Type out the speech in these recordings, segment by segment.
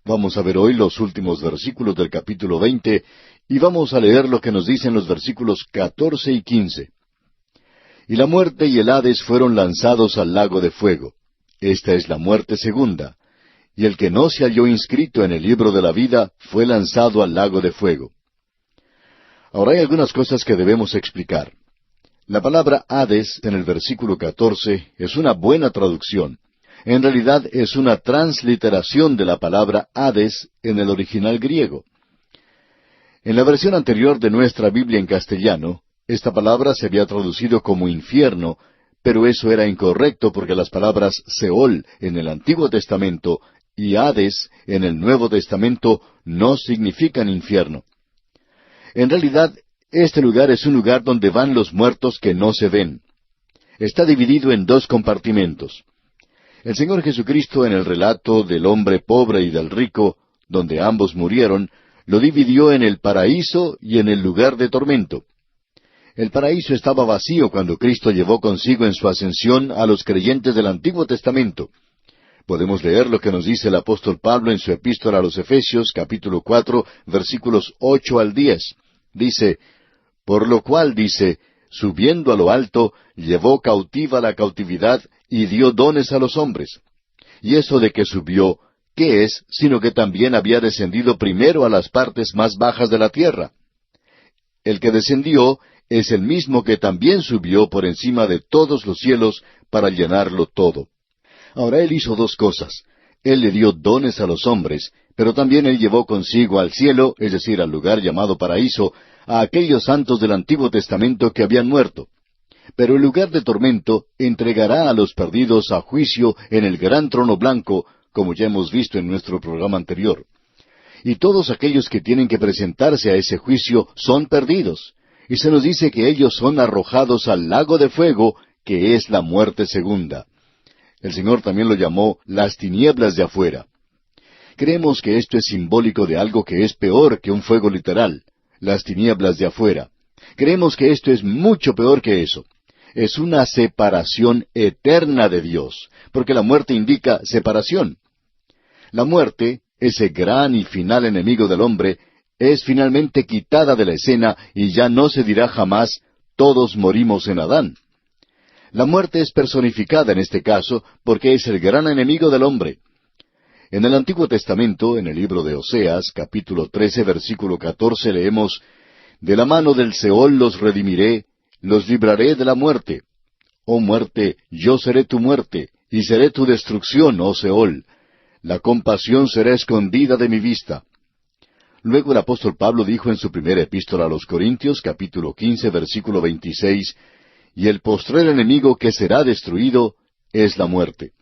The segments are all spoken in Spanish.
Vamos a ver hoy los últimos versículos del capítulo 20 y vamos a leer lo que nos dicen los versículos 14 y 15. Y la muerte y el Hades fueron lanzados al lago de fuego. Esta es la muerte segunda. Y el que no se halló inscrito en el libro de la vida fue lanzado al lago de fuego. Ahora hay algunas cosas que debemos explicar. La palabra Hades en el versículo 14 es una buena traducción. En realidad es una transliteración de la palabra Hades en el original griego. En la versión anterior de nuestra Biblia en castellano, esta palabra se había traducido como infierno, pero eso era incorrecto porque las palabras Seol en el Antiguo Testamento y Hades en el Nuevo Testamento no significan infierno. En realidad, este lugar es un lugar donde van los muertos que no se ven. Está dividido en dos compartimentos. El Señor Jesucristo en el relato del hombre pobre y del rico, donde ambos murieron, lo dividió en el paraíso y en el lugar de tormento. El paraíso estaba vacío cuando Cristo llevó consigo en su ascensión a los creyentes del Antiguo Testamento. Podemos leer lo que nos dice el apóstol Pablo en su epístola a los Efesios, capítulo 4, versículos 8 al 10. Dice, por lo cual, dice, subiendo a lo alto, llevó cautiva la cautividad y dio dones a los hombres. Y eso de que subió, ¿qué es? Sino que también había descendido primero a las partes más bajas de la tierra. El que descendió es el mismo que también subió por encima de todos los cielos para llenarlo todo. Ahora Él hizo dos cosas. Él le dio dones a los hombres, pero también Él llevó consigo al cielo, es decir, al lugar llamado paraíso, a aquellos santos del Antiguo Testamento que habían muerto. Pero el lugar de tormento entregará a los perdidos a juicio en el gran trono blanco, como ya hemos visto en nuestro programa anterior. Y todos aquellos que tienen que presentarse a ese juicio son perdidos. Y se nos dice que ellos son arrojados al lago de fuego, que es la muerte segunda. El Señor también lo llamó las tinieblas de afuera. Creemos que esto es simbólico de algo que es peor que un fuego literal, las tinieblas de afuera. Creemos que esto es mucho peor que eso. Es una separación eterna de Dios, porque la muerte indica separación. La muerte, ese gran y final enemigo del hombre, es finalmente quitada de la escena y ya no se dirá jamás, todos morimos en Adán. La muerte es personificada en este caso porque es el gran enemigo del hombre. En el Antiguo Testamento, en el libro de Oseas, capítulo 13, versículo 14, leemos, de la mano del Seol los redimiré, los libraré de la muerte. Oh muerte, yo seré tu muerte, y seré tu destrucción, oh Seol. La compasión será escondida de mi vista. Luego el apóstol Pablo dijo en su primera epístola a los Corintios, capítulo 15, versículo 26, y el postrer enemigo que será destruido es la muerte.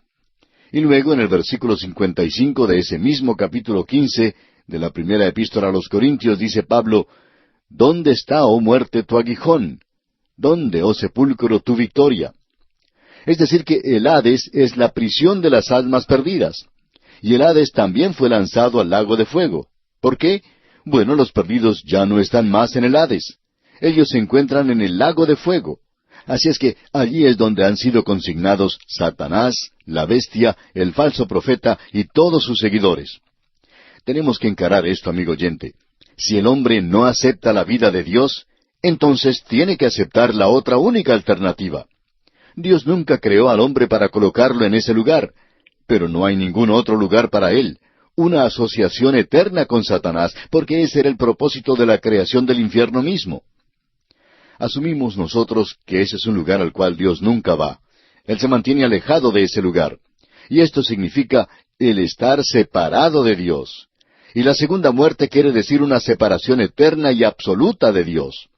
Y luego en el versículo 55 de ese mismo capítulo 15 de la primera epístola a los Corintios dice Pablo, ¿dónde está, oh muerte, tu aguijón? ¿Dónde, oh sepulcro, tu victoria? Es decir que el Hades es la prisión de las almas perdidas. Y el Hades también fue lanzado al lago de fuego. ¿Por qué? Bueno, los perdidos ya no están más en el Hades. Ellos se encuentran en el lago de fuego. Así es que allí es donde han sido consignados Satanás, la bestia, el falso profeta y todos sus seguidores. Tenemos que encarar esto, amigo oyente. Si el hombre no acepta la vida de Dios, entonces tiene que aceptar la otra única alternativa. Dios nunca creó al hombre para colocarlo en ese lugar, pero no hay ningún otro lugar para él, una asociación eterna con Satanás, porque ese era el propósito de la creación del infierno mismo. Asumimos nosotros que ese es un lugar al cual Dios nunca va. Él se mantiene alejado de ese lugar. Y esto significa el estar separado de Dios. Y la segunda muerte quiere decir una separación eterna y absoluta de Dios.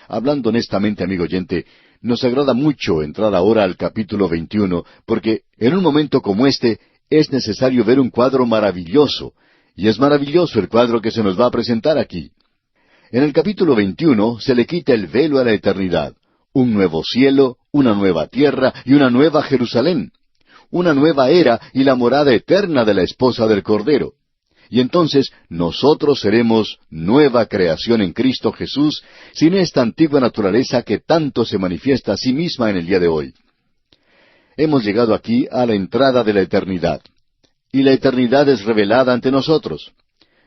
Hablando honestamente, amigo oyente, nos agrada mucho entrar ahora al capítulo 21, porque en un momento como este es necesario ver un cuadro maravilloso, y es maravilloso el cuadro que se nos va a presentar aquí. En el capítulo 21 se le quita el velo a la eternidad, un nuevo cielo, una nueva tierra y una nueva Jerusalén, una nueva era y la morada eterna de la esposa del Cordero. Y entonces nosotros seremos nueva creación en Cristo Jesús, sin esta antigua naturaleza que tanto se manifiesta a sí misma en el día de hoy. Hemos llegado aquí a la entrada de la eternidad. y la eternidad es revelada ante nosotros.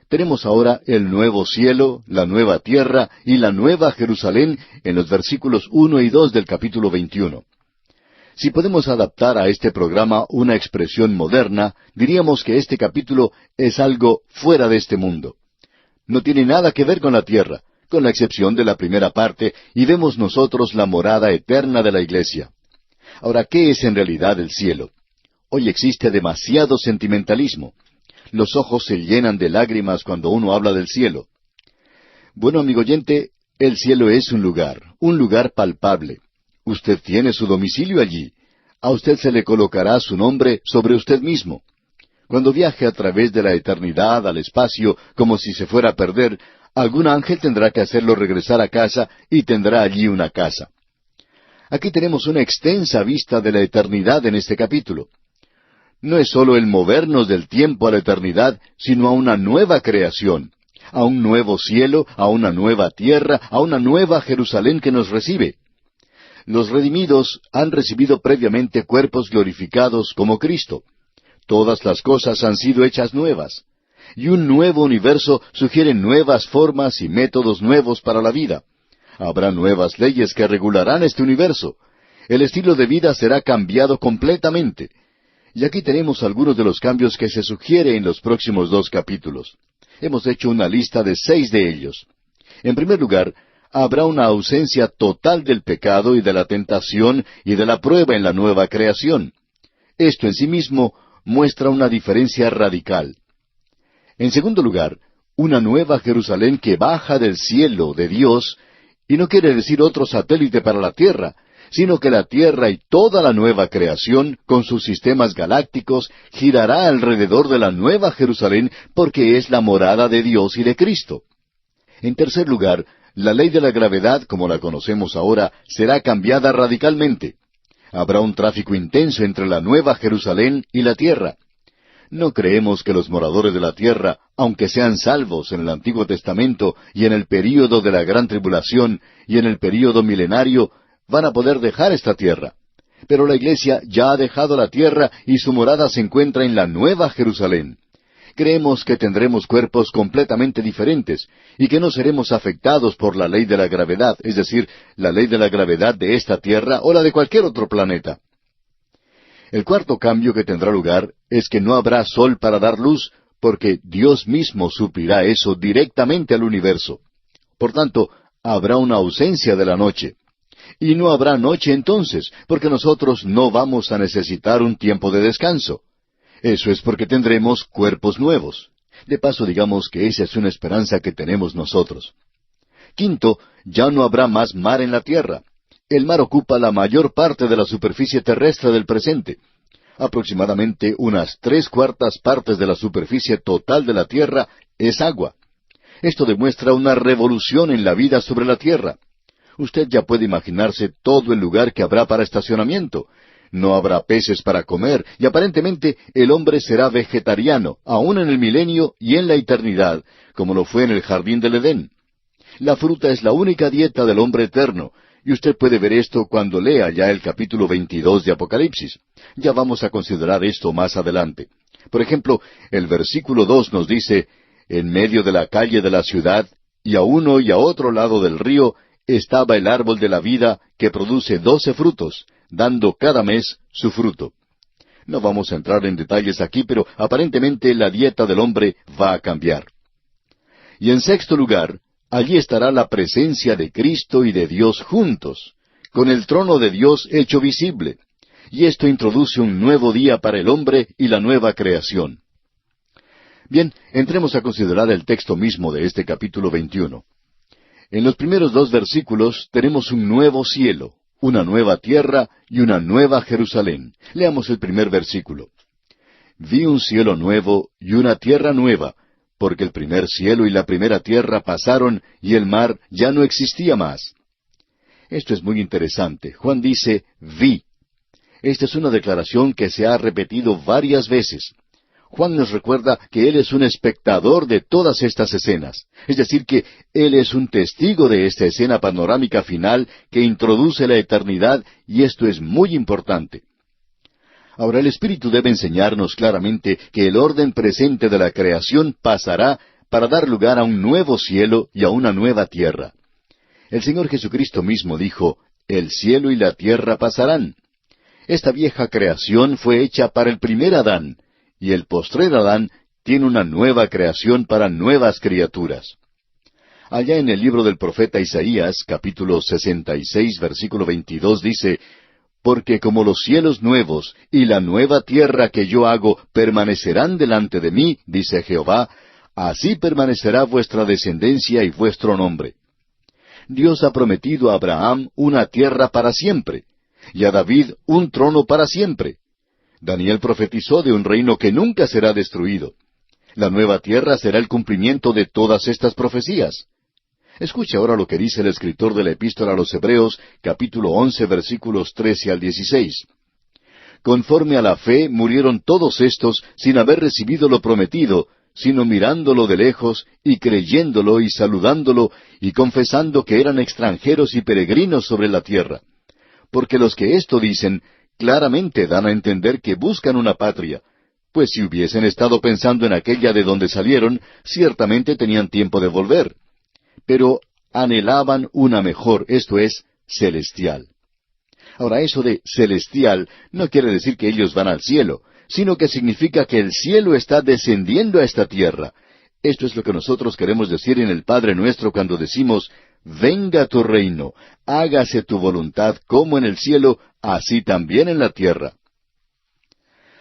Tenemos ahora el nuevo cielo, la nueva tierra y la nueva Jerusalén en los versículos 1 y 2 del capítulo 21. Si podemos adaptar a este programa una expresión moderna, diríamos que este capítulo es algo fuera de este mundo. No tiene nada que ver con la tierra, con la excepción de la primera parte, y vemos nosotros la morada eterna de la iglesia. Ahora, ¿qué es en realidad el cielo? Hoy existe demasiado sentimentalismo. Los ojos se llenan de lágrimas cuando uno habla del cielo. Bueno, amigo oyente, el cielo es un lugar palpable. Usted tiene su domicilio allí. A usted se le colocará su nombre sobre usted mismo. Cuando viaje a través de la eternidad al espacio, como si se fuera a perder, algún ángel tendrá que hacerlo regresar a casa y tendrá allí una casa. Aquí tenemos una extensa vista de la eternidad en este capítulo. No es sólo el movernos del tiempo a la eternidad, sino a una nueva creación, a un nuevo cielo, a una nueva tierra, a una nueva Jerusalén que nos recibe. Los redimidos han recibido previamente cuerpos glorificados como Cristo. Todas las cosas han sido hechas nuevas. Y un nuevo universo sugiere nuevas formas y métodos nuevos para la vida. Habrá nuevas leyes que regularán este universo. El estilo de vida será cambiado completamente. Y aquí tenemos algunos de los cambios que se sugiere en los próximos 2 capítulos. Hemos hecho una lista de 6 de ellos. En primer lugar, habrá una ausencia total del pecado y de la tentación y de la prueba en la nueva creación. Esto en sí mismo muestra una diferencia radical. En segundo lugar, una nueva Jerusalén que baja del cielo de Dios, y no quiere decir otro satélite para la tierra, sino que la tierra y toda la nueva creación, con sus sistemas galácticos, girará alrededor de la nueva Jerusalén porque es la morada de Dios y de Cristo. En tercer lugar, la ley de la gravedad, como la conocemos ahora, será cambiada radicalmente. Habrá un tráfico intenso entre la nueva Jerusalén y la tierra. No creemos que los moradores de la tierra, aunque sean salvos en el Antiguo Testamento y en el período de la Gran Tribulación y en el período milenario, van a poder dejar esta tierra. Pero la iglesia ya ha dejado la tierra y su morada se encuentra en la nueva Jerusalén. Creemos que tendremos cuerpos completamente diferentes y que no seremos afectados por la ley de la gravedad, es decir, la ley de la gravedad de esta tierra o la de cualquier otro planeta. El cuarto cambio que tendrá lugar es que no habrá sol para dar luz, porque Dios mismo suplirá eso directamente al universo. Por tanto, habrá una ausencia de la noche. Y no habrá noche entonces, porque nosotros no vamos a necesitar un tiempo de descanso. Eso es porque tendremos cuerpos nuevos. De paso, digamos que esa es una esperanza que tenemos nosotros. Quinto, ya no habrá más mar en la tierra. El mar ocupa la mayor parte de la superficie terrestre del presente. Aproximadamente unas 3/4 partes de la superficie total de la tierra es agua. Esto demuestra una revolución en la vida sobre la tierra. Usted ya puede imaginarse todo el lugar que habrá para estacionamiento. No habrá peces para comer, y aparentemente el hombre será vegetariano, aún en el milenio y en la eternidad, como lo fue en el jardín del Edén. La fruta es la única dieta del hombre eterno, y usted puede ver esto cuando lea ya el capítulo 22 de Apocalipsis. Ya vamos a considerar esto más adelante. Por ejemplo, el versículo 2 nos dice, en medio de la calle de la ciudad, y a uno y a otro lado del río, estaba el árbol de la vida que produce 12 frutos, dando cada mes su fruto. No vamos a entrar en detalles aquí, pero aparentemente la dieta del hombre va a cambiar. Y en sexto lugar, allí estará la presencia de Cristo y de Dios juntos, con el trono de Dios hecho visible. Y esto introduce un nuevo día para el hombre y la nueva creación. Bien, entremos a considerar el texto mismo de este capítulo 21. En los primeros 2 versículos tenemos un nuevo cielo, una nueva tierra y una nueva Jerusalén. Leamos el primer versículo. Vi un cielo nuevo y una tierra nueva, porque el primer cielo y la primera tierra pasaron y el mar ya no existía más. Esto es muy interesante. Juan dice, vi. Esta es una declaración que se ha repetido varias veces. Juan nos recuerda que él es un espectador de todas estas escenas, es decir, que él es un testigo de esta escena panorámica final que introduce la eternidad, y esto es muy importante. Ahora el Espíritu debe enseñarnos claramente que el orden presente de la creación pasará para dar lugar a un nuevo cielo y a una nueva tierra. El Señor Jesucristo mismo dijo, «El cielo y la tierra pasarán». Esta vieja creación fue hecha para el primer Adán, y el postrer Adán tiene una nueva creación para nuevas criaturas. Allá en el libro del profeta Isaías, capítulo 66, versículo 22, dice, «Porque como los cielos nuevos y la nueva tierra que yo hago permanecerán delante de mí, dice Jehová, así permanecerá vuestra descendencia y vuestro nombre». Dios ha prometido a Abraham una tierra para siempre, y a David un trono para siempre. Daniel profetizó de un reino que nunca será destruido. La nueva tierra será el cumplimiento de todas estas profecías. Escuche ahora lo que dice el escritor de la Epístola a los Hebreos, capítulo 11, versículos 13 al 16. Conforme a la fe murieron todos estos sin haber recibido lo prometido, sino mirándolo de lejos, y creyéndolo y saludándolo, y confesando que eran extranjeros y peregrinos sobre la tierra. Porque los que esto dicen, claramente dan a entender que buscan una patria, pues si hubiesen estado pensando en aquella de donde salieron, ciertamente tenían tiempo de volver. Pero anhelaban una mejor, esto es, celestial. Ahora, eso de celestial no quiere decir que ellos van al cielo, sino que significa que el cielo está descendiendo a esta tierra. Esto es lo que nosotros queremos decir en el Padre Nuestro cuando decimos, «Venga tu reino, hágase tu voluntad como en el cielo, así también en la tierra».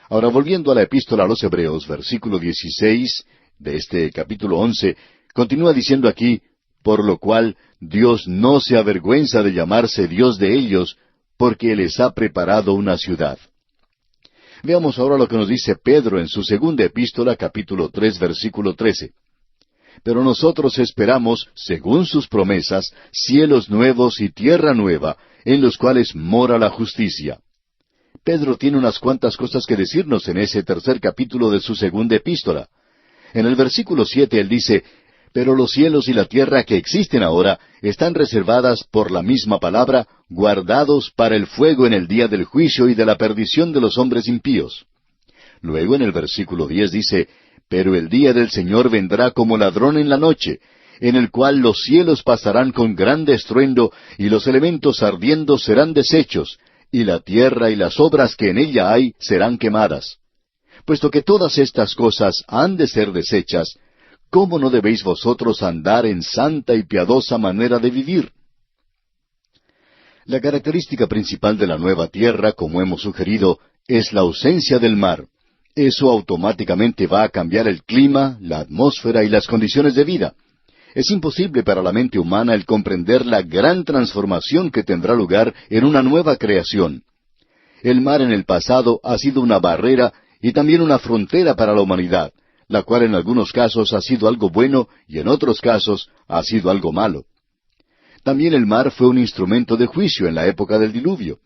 Ahora, volviendo a la Epístola a los Hebreos, versículo 16 de este capítulo 11, continúa diciendo aquí, «Por lo cual Dios no se avergüenza de llamarse Dios de ellos, porque les ha preparado una ciudad». Veamos ahora lo que nos dice Pedro en su segunda epístola, capítulo 3, versículo 13. «Pero nosotros esperamos, según sus promesas, cielos nuevos y tierra nueva, en los cuales mora la justicia». Pedro tiene unas cuantas cosas que decirnos en ese tercer capítulo de su segunda epístola. En el versículo 7 él dice, «Pero los cielos y la tierra que existen ahora están reservadas por la misma palabra, guardados para el fuego en el día del juicio y de la perdición de los hombres impíos». Luego en el versículo 10 dice, «Pero el día del Señor vendrá como ladrón en la noche, en el cual los cielos pasarán con grande estruendo, y los elementos ardiendo serán deshechos, y la tierra y las obras que en ella hay serán quemadas. Puesto que todas estas cosas han de ser deshechas, ¿cómo no debéis vosotros andar en santa y piadosa manera de vivir?». La característica principal de la nueva tierra, como hemos sugerido, es la ausencia del mar. Eso automáticamente va a cambiar el clima, la atmósfera y las condiciones de vida. Es imposible para la mente humana el comprender la gran transformación que tendrá lugar en una nueva creación. El mar en el pasado ha sido una barrera y también una frontera para la humanidad, la cual en algunos casos ha sido algo bueno y en otros casos ha sido algo malo. También el mar fue un instrumento de juicio en la época del diluvio.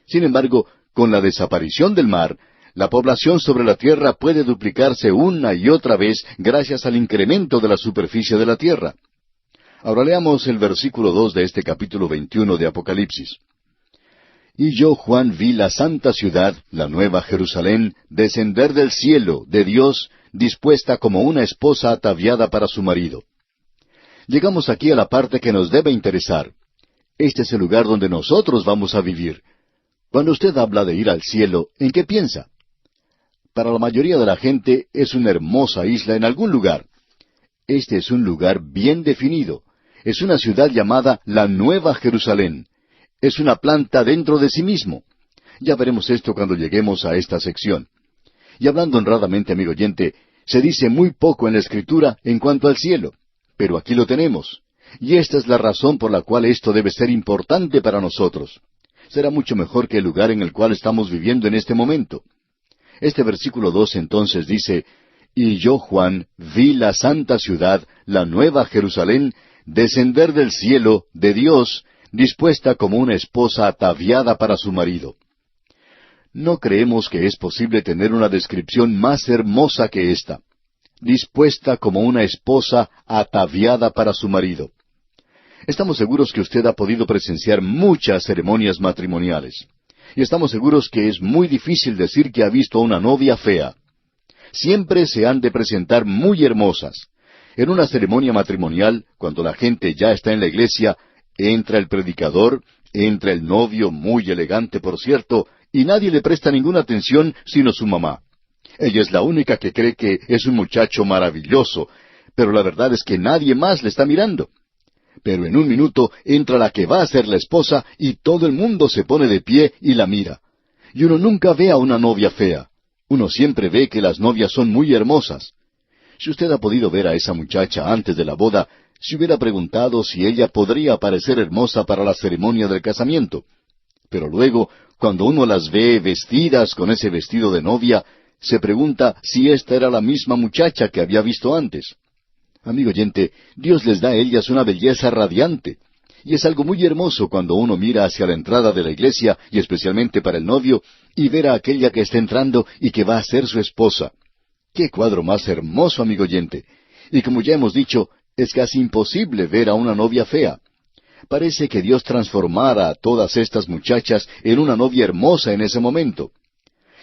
Sin embargo, con la desaparición del mar, la población sobre la tierra puede duplicarse una y otra vez gracias al incremento de la superficie de la tierra. Ahora leamos el versículo 2 de este capítulo 21 de Apocalipsis. «Y yo, Juan, vi la santa ciudad, la nueva Jerusalén, descender del cielo, de Dios, dispuesta como una esposa ataviada para su marido». Llegamos aquí a la parte que nos debe interesar. Este es el lugar donde nosotros vamos a vivir. Cuando usted habla de ir al cielo, ¿en qué piensa? Para la mayoría de la gente es una hermosa isla en algún lugar. Este es un lugar bien definido. Es una ciudad llamada la Nueva Jerusalén. Es una planta dentro de sí mismo. Ya veremos esto cuando lleguemos a esta sección. Y hablando honradamente, amigo oyente, se dice muy poco en la Escritura en cuanto al cielo. Pero aquí lo tenemos. Y esta es la razón por la cual esto debe ser importante para nosotros. Será mucho mejor que el lugar en el cual estamos viviendo en este momento. Este versículo 2 entonces dice, «Y yo, Juan, vi la santa ciudad, la nueva Jerusalén, descender del cielo, de Dios, dispuesta como una esposa ataviada para su marido». No creemos que es posible tener una descripción más hermosa que esta. Dispuesta como una esposa ataviada para su marido. Estamos seguros que usted ha podido presenciar muchas ceremonias matrimoniales. Y estamos seguros que es muy difícil decir que ha visto a una novia fea. Siempre se han de presentar muy hermosas. En una ceremonia matrimonial, cuando la gente ya está en la iglesia, entra el predicador, entra el novio, muy elegante por cierto, y nadie le presta ninguna atención sino su mamá. Ella es la única que cree que es un muchacho maravilloso, pero la verdad es que nadie más le está mirando. Pero en un minuto entra la que va a ser la esposa y todo el mundo se pone de pie y la mira. Y uno nunca ve a una novia fea. Uno siempre ve que las novias son muy hermosas. Si usted ha podido ver a esa muchacha antes de la boda, se hubiera preguntado si ella podría parecer hermosa para la ceremonia del casamiento. Pero luego, cuando uno las ve vestidas con ese vestido de novia, se pregunta si esta era la misma muchacha que había visto antes. Amigo oyente, Dios les da a ellas una belleza radiante. Y es algo muy hermoso cuando uno mira hacia la entrada de la iglesia, y especialmente para el novio, y ver a aquella que está entrando y que va a ser su esposa. ¡Qué cuadro más hermoso, amigo oyente! Y como ya hemos dicho, es casi imposible ver a una novia fea. Parece que Dios transformara a todas estas muchachas en una novia hermosa en ese momento.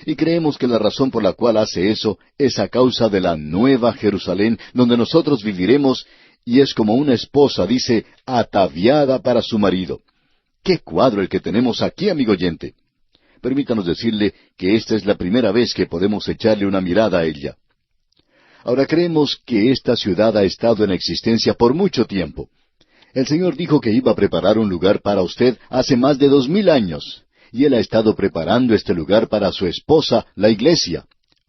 Y creemos que la razón por la cual hace eso es a causa de la nueva Jerusalén, donde nosotros viviremos, y es como una esposa, dice, ataviada para su marido. ¡Qué cuadro el que tenemos aquí, amigo oyente! Permítanos decirle que esta es la primera vez que podemos echarle una mirada a ella. Ahora creemos que esta ciudad ha estado en existencia por mucho tiempo. El Señor dijo que iba a preparar un lugar para usted hace más de 2000 años, y Él ha estado preparando este lugar para su esposa, la iglesia.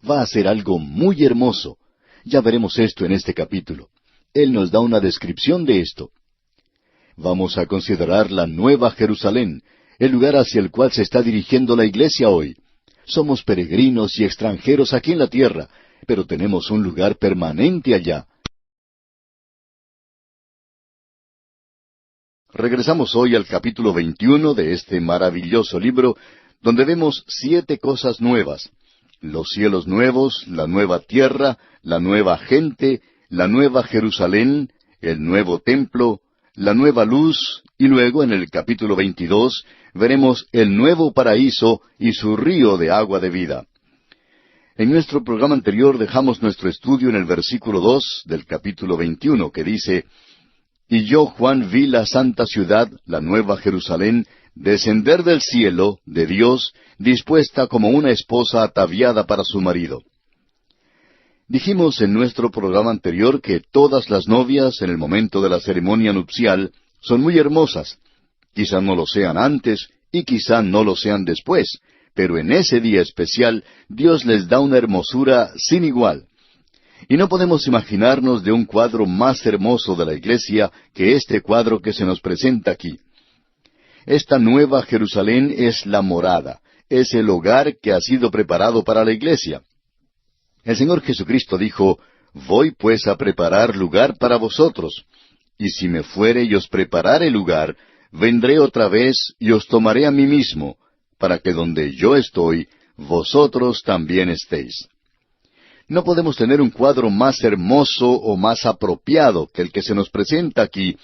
Va a ser algo muy hermoso. Ya veremos esto en este capítulo. Él nos da una descripción de esto. Vamos a considerar la Nueva Jerusalén, el lugar hacia el cual se está dirigiendo la iglesia hoy. Somos peregrinos y extranjeros aquí en la tierra, pero tenemos un lugar permanente allá. Regresamos hoy al capítulo 21 de este maravilloso libro, donde vemos 7 cosas nuevas: los cielos nuevos, la nueva tierra, la nueva gente, la nueva Jerusalén, el nuevo templo, la nueva luz, y luego en el capítulo 22 veremos el nuevo paraíso y su río de agua de vida. En nuestro programa anterior dejamos nuestro estudio en el versículo 2 del capítulo 21, que dice: Y yo, Juan, vi la santa ciudad, la nueva Jerusalén, descender del cielo, de Dios, dispuesta como una esposa ataviada para su marido. Dijimos en nuestro programa anterior que todas las novias en el momento de la ceremonia nupcial son muy hermosas. Quizá no lo sean antes y quizá no lo sean después, pero en ese día especial Dios les da una hermosura sin igual. Y no podemos imaginarnos de un cuadro más hermoso de la iglesia que este cuadro que se nos presenta aquí. Esta nueva Jerusalén es la morada, es el hogar que ha sido preparado para la iglesia. El Señor Jesucristo dijo: Voy pues a preparar lugar para vosotros, y si me fuere y os preparare lugar, vendré otra vez y os tomaré a mí mismo, para que donde yo estoy, vosotros también estéis. No podemos tener un cuadro más hermoso o más apropiado que el que se nos presenta aquí,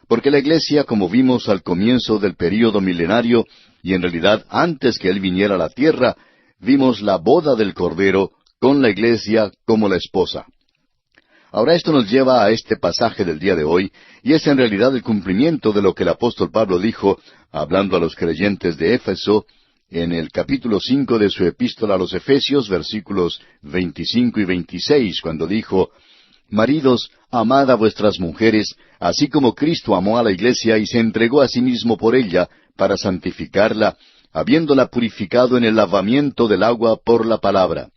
porque la iglesia, como vimos al comienzo del período milenario, y en realidad antes que Él viniera a la tierra, vimos la boda del Cordero con la iglesia como la esposa. Ahora esto nos lleva a este pasaje del día de hoy, y es en realidad el cumplimiento de lo que el apóstol Pablo dijo, hablando a los creyentes de Éfeso, en el capítulo 5 de su epístola a los Efesios, versículos 25 y 26, cuando dijo: Maridos, amad a vuestras mujeres, así como Cristo amó a la iglesia y se entregó a sí mismo por ella, para santificarla, habiéndola purificado en el lavamiento del agua por la palabra.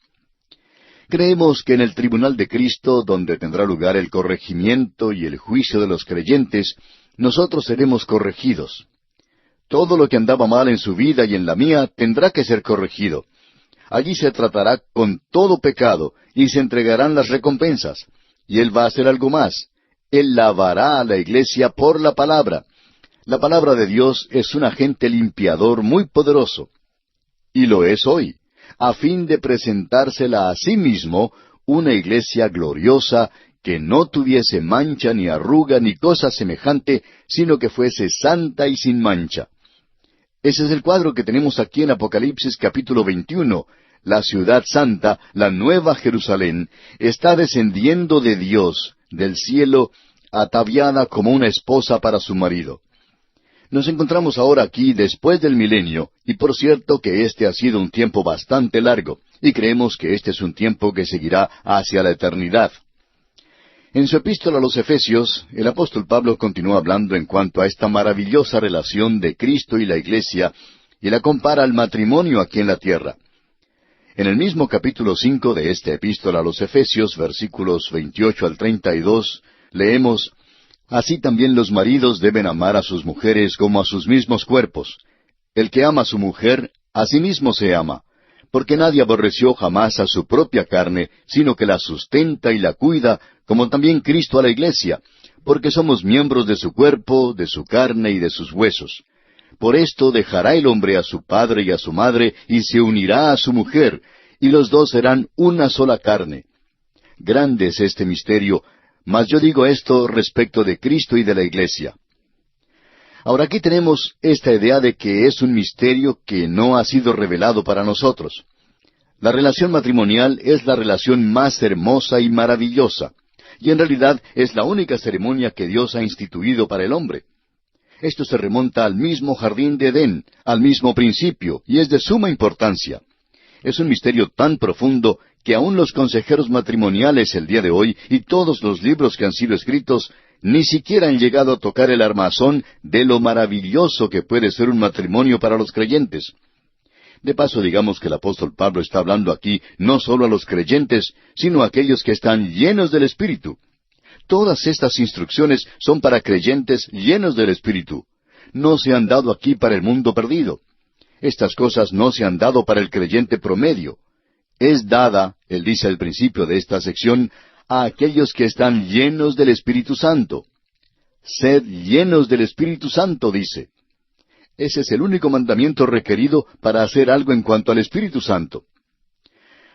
Creemos que en el tribunal de Cristo, donde tendrá lugar el corregimiento y el juicio de los creyentes, nosotros seremos corregidos. Todo lo que andaba mal en su vida y en la mía tendrá que ser corregido. Allí se tratará con todo pecado y se entregarán las recompensas. Y Él va a hacer algo más. Él lavará a la iglesia por la palabra. La palabra de Dios es un agente limpiador muy poderoso. Y lo es hoy, a fin de presentársela a sí mismo una iglesia gloriosa, que no tuviese mancha ni arruga ni cosa semejante, sino que fuese santa y sin mancha. Ese es el cuadro que tenemos aquí en Apocalipsis capítulo 21. La ciudad santa, la nueva Jerusalén, está descendiendo de Dios, del cielo, ataviada como una esposa para su marido. Nos encontramos ahora aquí después del milenio, y por cierto que este ha sido un tiempo bastante largo, y creemos que este es un tiempo que seguirá hacia la eternidad. En su epístola a los Efesios, el apóstol Pablo continúa hablando en cuanto a esta maravillosa relación de Cristo y la Iglesia, y la compara al matrimonio aquí en la tierra. En el mismo capítulo 5 de esta epístola a los Efesios, versículos 28 al 32, leemos: Así también los maridos deben amar a sus mujeres como a sus mismos cuerpos. El que ama a su mujer, a sí mismo se ama, porque nadie aborreció jamás a su propia carne, sino que la sustenta y la cuida, como también Cristo a la iglesia, porque somos miembros de su cuerpo, de su carne y de sus huesos. Por esto dejará el hombre a su padre y a su madre, y se unirá a su mujer, y los dos serán una sola carne. Grande es este misterio, mas yo digo esto respecto de Cristo y de la iglesia. Ahora aquí tenemos esta idea de que es un misterio que no ha sido revelado para nosotros. La relación matrimonial es la relación más hermosa y maravillosa, y en realidad es la única ceremonia que Dios ha instituido para el hombre. Esto se remonta al mismo jardín de Edén, al mismo principio, y es de suma importancia. Es un misterio tan profundo que aun los consejeros matrimoniales el día de hoy y todos los libros que han sido escritos ni siquiera han llegado a tocar el armazón de lo maravilloso que puede ser un matrimonio para los creyentes. De paso, digamos que el apóstol Pablo está hablando aquí no solo a los creyentes, sino a aquellos que están llenos del Espíritu. Todas estas instrucciones son para creyentes llenos del Espíritu. No se han dado aquí para el mundo perdido. Estas cosas no se han dado para el creyente promedio. Es dada, él dice al principio de esta sección, a aquellos que están llenos del Espíritu Santo. Sed llenos del Espíritu Santo, dice. Ese es el único mandamiento requerido para hacer algo en cuanto al Espíritu Santo.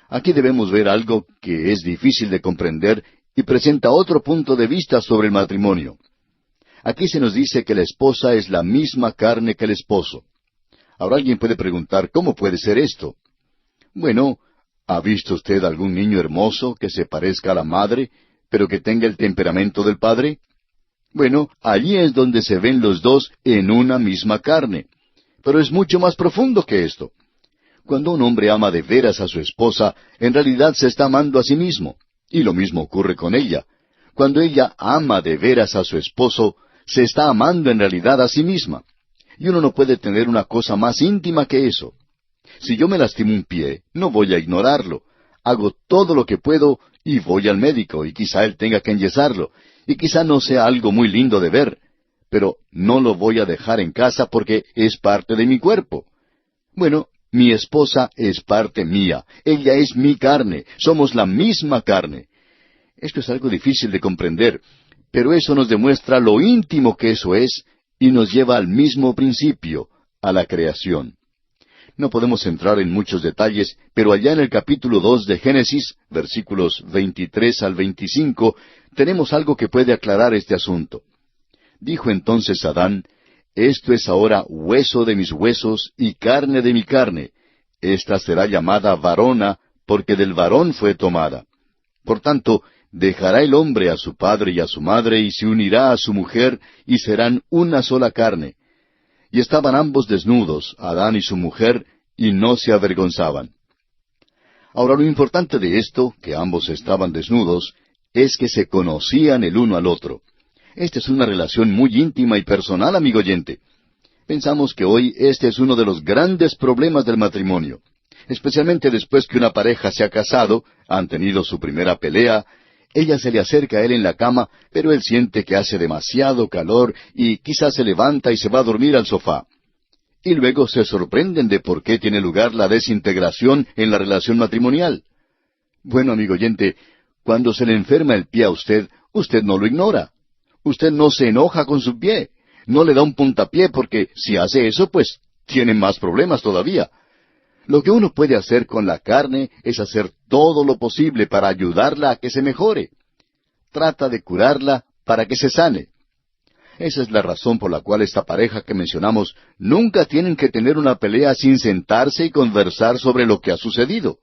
Aquí debemos ver algo que es difícil de comprender y presenta otro punto de vista sobre el matrimonio. Aquí se nos dice que la esposa es la misma carne que el esposo. Ahora alguien puede preguntar, ¿cómo puede ser esto? Bueno, ¿ha visto usted algún niño hermoso que se parezca a la madre, pero que tenga el temperamento del padre? Bueno, allí es donde se ven los dos en una misma carne. Pero es mucho más profundo que esto. Cuando un hombre ama de veras a su esposa, en realidad se está amando a sí mismo. Y lo mismo ocurre con ella. Cuando ella ama de veras a su esposo, se está amando en realidad a sí misma. Y uno no puede tener una cosa más íntima que eso. Si yo me lastimo un pie, no voy a ignorarlo. Hago todo lo que puedo y voy al médico, y quizá él tenga que enyesarlo, y quizá no sea algo muy lindo de ver, pero no lo voy a dejar en casa porque es parte de mi cuerpo. Bueno, mi esposa es parte mía, ella es mi carne, somos la misma carne. Esto es algo difícil de comprender, pero eso nos demuestra lo íntimo que eso es, y nos lleva al mismo principio, a la creación. No podemos entrar en muchos detalles, pero allá en el capítulo 2 de Génesis, versículos 23 al 25, tenemos algo que puede aclarar este asunto. Dijo entonces Adán: Esto es ahora hueso de mis huesos y carne de mi carne. Esta será llamada varona, porque del varón fue tomada. Por tanto, dejará el hombre a su padre y a su madre, y se unirá a su mujer, y serán una sola carne. Y estaban ambos desnudos, Adán y su mujer, y no se avergonzaban. Ahora lo importante de esto, que ambos estaban desnudos, es que se conocían el uno al otro. Esta es una relación muy íntima y personal, amigo oyente. Pensamos que hoy este es uno de los grandes problemas del matrimonio. Especialmente después que una pareja se ha casado, han tenido su primera pelea, ella se le acerca a él en la cama, pero él siente que hace demasiado calor y quizás se levanta y se va a dormir al sofá. Y luego se sorprenden de por qué tiene lugar la desintegración en la relación matrimonial. Bueno, amigo oyente, cuando se le enferma el pie a usted, usted no lo ignora. Usted no se enoja con su pie, no le da un puntapié porque si hace eso, pues tiene más problemas todavía. Lo que uno puede hacer con la carne es hacer todo lo posible para ayudarla a que se mejore. Trata de curarla para que se sane. Esa es la razón por la cual esta pareja que mencionamos nunca tienen que tener una pelea sin sentarse y conversar sobre lo que ha sucedido.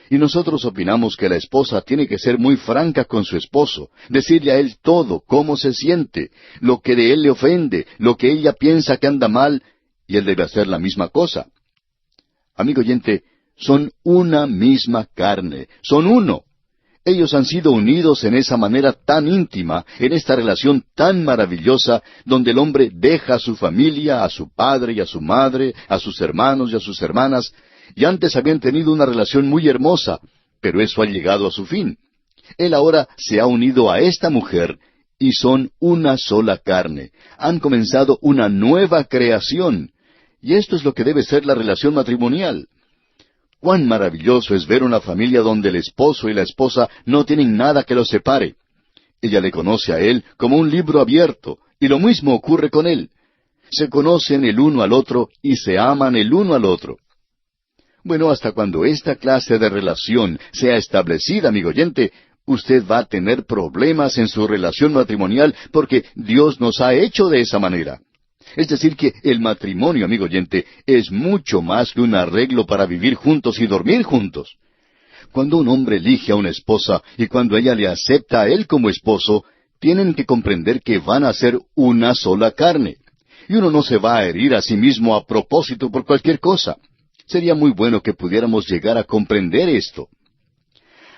Y nosotros opinamos que la esposa tiene que ser muy franca con su esposo, decirle a él todo, cómo se siente, lo que de él le ofende, lo que ella piensa que anda mal, y él debe hacer la misma cosa. Amigo oyente, son una misma carne, son uno. Ellos han sido unidos en esa manera tan íntima, en esta relación tan maravillosa, donde el hombre deja a su familia, a su padre y a su madre, a sus hermanos y a sus hermanas, y antes habían tenido una relación muy hermosa, pero eso ha llegado a su fin. Él ahora se ha unido a esta mujer, y son una sola carne. Han comenzado una nueva creación, y esto es lo que debe ser la relación matrimonial. Cuán maravilloso es ver una familia donde el esposo y la esposa no tienen nada que los separe. Ella le conoce a él como un libro abierto, y lo mismo ocurre con él. Se conocen el uno al otro y se aman el uno al otro. Bueno, hasta cuando esta clase de relación sea establecida, amigo oyente, usted va a tener problemas en su relación matrimonial porque Dios nos ha hecho de esa manera. Es decir, que el matrimonio, amigo oyente, es mucho más que un arreglo para vivir juntos y dormir juntos. Cuando un hombre elige a una esposa y cuando ella le acepta a él como esposo, tienen que comprender que van a ser una sola carne. Y uno no se va a herir a sí mismo a propósito por cualquier cosa. Sería muy bueno que pudiéramos llegar a comprender esto.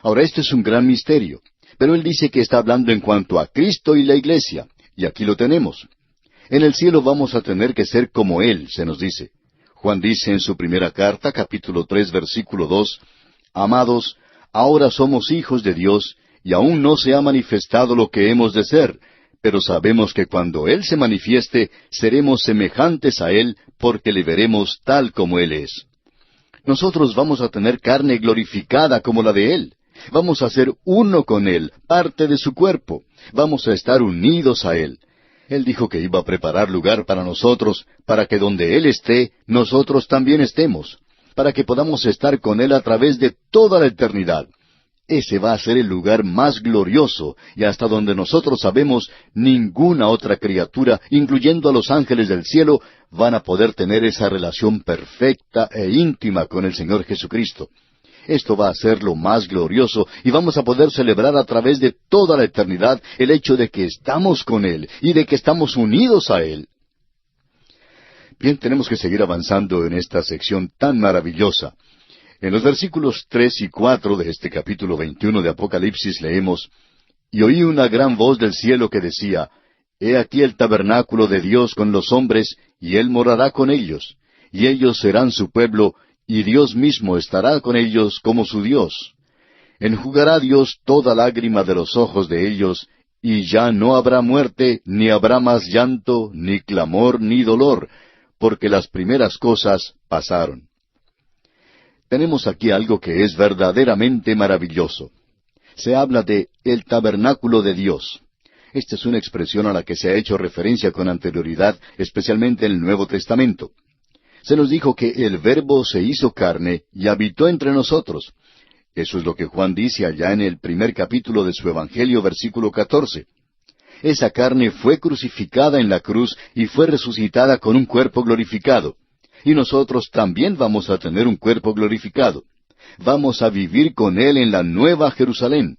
Ahora, esto es un gran misterio, pero él dice que está hablando en cuanto a Cristo y la iglesia, y aquí lo tenemos. En el cielo vamos a tener que ser como Él, se nos dice. Juan dice en su primera carta, capítulo 3, versículo 2, Amados, ahora somos hijos de Dios, y aún no se ha manifestado lo que hemos de ser, pero sabemos que cuando Él se manifieste, seremos semejantes a Él, porque le veremos tal como Él es. Nosotros vamos a tener carne glorificada como la de Él. Vamos a ser uno con Él, parte de su cuerpo. Vamos a estar unidos a Él. Él dijo que iba a preparar lugar para nosotros, para que donde Él esté, nosotros también estemos, para que podamos estar con Él a través de toda la eternidad. Ese va a ser el lugar más glorioso, y hasta donde nosotros sabemos, ninguna otra criatura, incluyendo a los ángeles del cielo, van a poder tener esa relación perfecta e íntima con el Señor Jesucristo. Esto va a ser lo más glorioso y vamos a poder celebrar a través de toda la eternidad el hecho de que estamos con Él y de que estamos unidos a Él. Bien, tenemos que seguir avanzando en esta sección tan maravillosa. En los versículos 3 y 4 de este capítulo 21 de Apocalipsis leemos, Y oí una gran voz del cielo que decía, He aquí el tabernáculo de Dios con los hombres, y Él morará con ellos, y ellos serán su pueblo, y Dios mismo estará con ellos como su Dios. Enjugará Dios toda lágrima de los ojos de ellos, y ya no habrá muerte, ni habrá más llanto, ni clamor, ni dolor, porque las primeras cosas pasaron. Tenemos aquí algo que es verdaderamente maravilloso. Se habla de el tabernáculo de Dios. Esta es una expresión a la que se ha hecho referencia con anterioridad, especialmente en el Nuevo Testamento. Se nos dijo que el Verbo se hizo carne y habitó entre nosotros. Eso es lo que Juan dice allá en el primer capítulo de su Evangelio, versículo 14. Esa carne fue crucificada en la cruz y fue resucitada con un cuerpo glorificado. Y nosotros también vamos a tener un cuerpo glorificado. Vamos a vivir con Él en la Nueva Jerusalén.